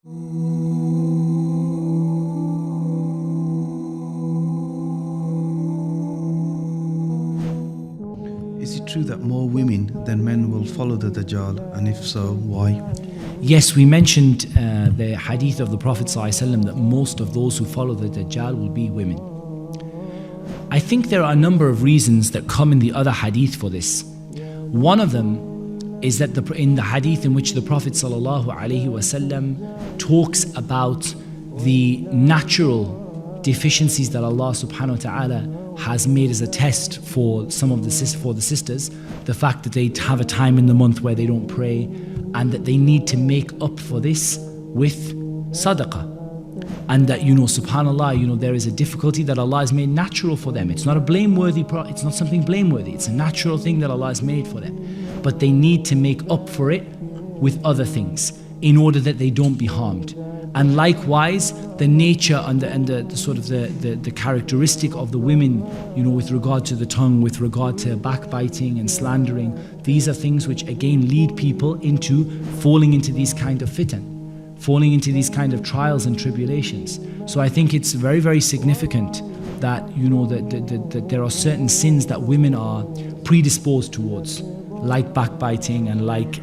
Is it true that more women than men will follow the Dajjal, and if so, why? Yes, we mentioned the hadith of the Prophet ﷺ that most of those who follow the Dajjal will be women. I think there are a number of reasons that come in the other hadith for this. One of them is that in the hadith in which the Prophet ﷺ talks about the natural deficiencies that Allah subhanahu wa ta'ala has made as a test for some of the sisters, the fact that they have a time in the month where they don't pray, and that they need to make up for this with sadaqah. And that, subhanAllah, there is a difficulty that Allah has made natural for them. It's not it's not something blameworthy. It's a natural thing that Allah has made for them. But they need to make up for it with other things in order that they don't be harmed. And likewise, the nature and the sort of the characteristic of the women, with regard to the tongue, with regard to backbiting and slandering, these are things which again lead people into falling into these kind of fitan, falling into these kind of trials and tribulations. So I think it's very, very significant that, that there are certain sins that women are predisposed towards, like backbiting and like,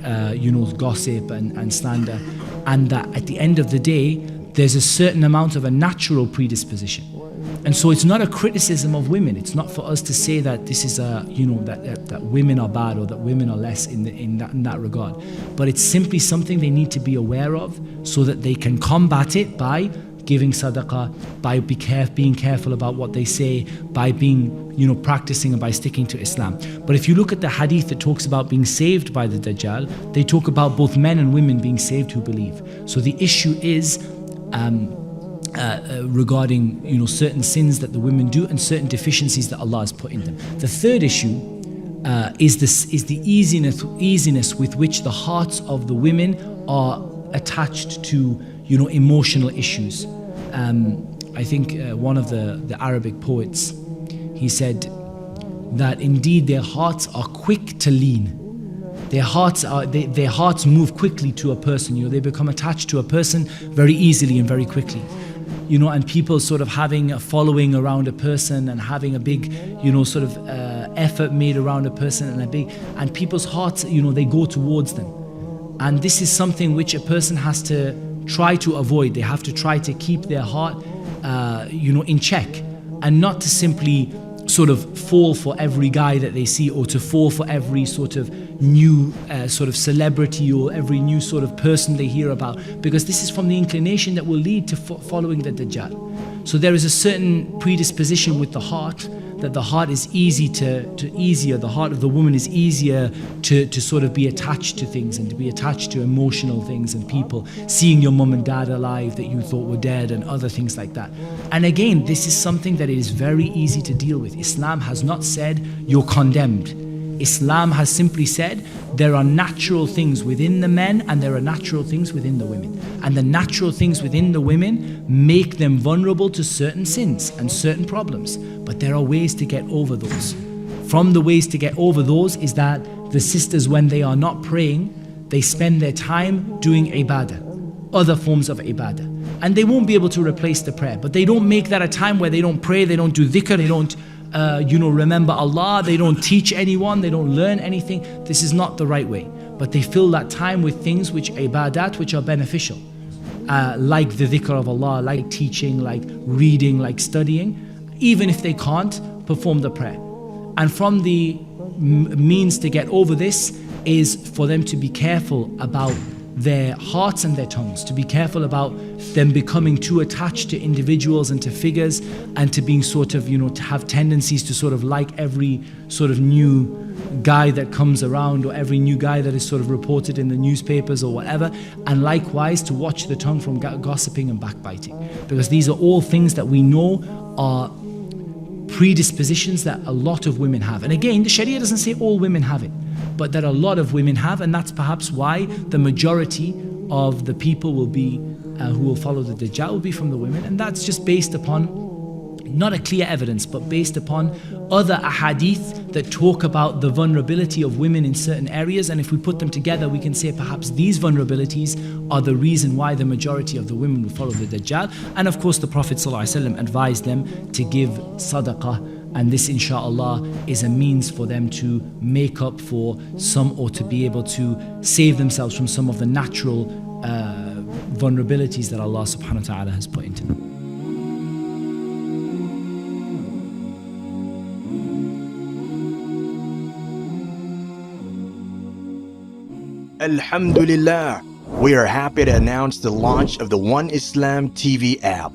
gossip and slander. And that at the end of the day, there's a certain amount of a natural predisposition. And so it's not a criticism of women. It's not for us to say that this is that women are bad or that women are less in that regard. But it's simply something they need to be aware of so that they can combat it by giving sadaqah, by being careful about what they say, by being, practicing and by sticking to Islam. But if you look at the hadith that talks about being saved by the Dajjal, they talk about both men and women being saved who believe. So the issue is regarding, certain sins that the women do and certain deficiencies that Allah has put in them. The third issue is the easiness with which the hearts of the women are attached to emotional issues. I think one of the Arabic poets, he said that indeed their hearts are quick to lean. Their hearts move quickly to a person. They become attached to a person very easily and very quickly. And people sort of having a following around a person and having a big, effort made around a person and people's hearts, they go towards them. And this is something which a person has to try to avoid. They have to try to keep their heart, in check, and not to simply sort of fall for every guy that they see, or to fall for every sort of new sort of celebrity or every new sort of person they hear about, because this is from the inclination that will lead to following the Dajjal. So there is a certain predisposition with the heart, that the heart is the heart of the woman is easier to sort of be attached to things and to be attached to emotional things and people, seeing your mum and dad alive that you thought were dead and other things like that. And again, this is something that is very easy to deal with. Islam has not said you're condemned. Islam has simply said there are natural things within the men and there are natural things within the women. And the natural things within the women make them vulnerable to certain sins and certain problems. But there are ways to get over those. From the ways to get over those is that the sisters, when they are not praying, they spend their time doing ibadah, other forms of ibadah. And they won't be able to replace the prayer. But they don't make that a time where they don't pray, they don't do dhikr, they don't remember Allah, they don't teach anyone, they don't learn anything. This is not the right way. But they fill that time with things which ibadat, which are beneficial, like the dhikr of Allah, like teaching, like reading, like studying, even if they can't perform the prayer. And from the means to get over this is for them to be careful about their hearts and their tongues, to be careful about them becoming too attached to individuals and to figures, and to being sort of, to have tendencies to sort of like every sort of new guy that comes around, or every new guy that is sort of reported in the newspapers or whatever, and likewise to watch the tongue from gossiping and backbiting, because these are all things that we know are predispositions that a lot of women have. And again, the Sharia doesn't say all women have it, but that a lot of women have, and that's perhaps why the majority of the people will be who will follow the Dajjal will be from the women. And that's just based upon not a clear evidence, but based upon other ahadith that talk about the vulnerability of women in certain areas. And if we put them together, we can say perhaps these vulnerabilities are the reason why the majority of the women will follow the Dajjal. And of course, the Prophet ﷺ advised them to give sadaqah. And this, inshallah, is a means for them to make up for some, or to be able to save themselves from some of the natural vulnerabilities that Allah subhanahu wa ta'ala has put into them. Alhamdulillah, we are happy to announce the launch of the One Islam TV app.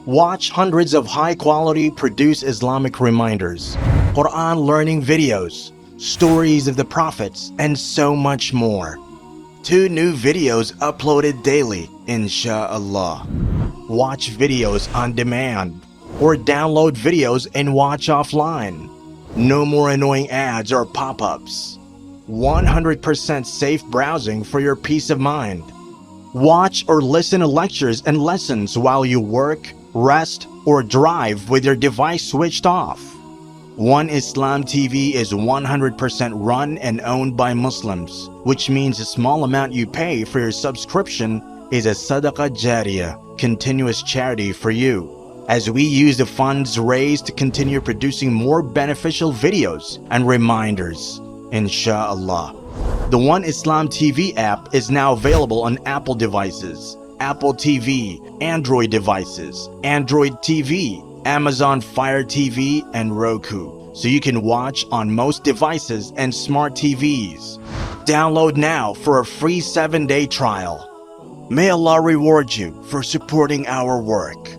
Watch hundreds of high-quality produced Islamic reminders, Quran learning videos, stories of the prophets, and so much more. 2 new videos uploaded daily, inshallah. Watch videos on demand, or download videos and watch offline. No more annoying ads or pop-ups. 100% safe browsing for your peace of mind. Watch or listen to lectures and lessons while you work, rest, or drive with your device switched off. One Islam TV is 100% run and owned by Muslims, which means the small amount you pay for your subscription is a SADAQAH JARIYAH, continuous charity for you, as we use the funds raised to continue producing more beneficial videos and reminders, inshallah. The One Islam TV app is now available on Apple devices, Apple TV, Android devices, Android TV, Amazon Fire TV, and Roku, so you can watch on most devices and smart TVs. Download now for a free 7-day trial. May Allah reward you for supporting our work.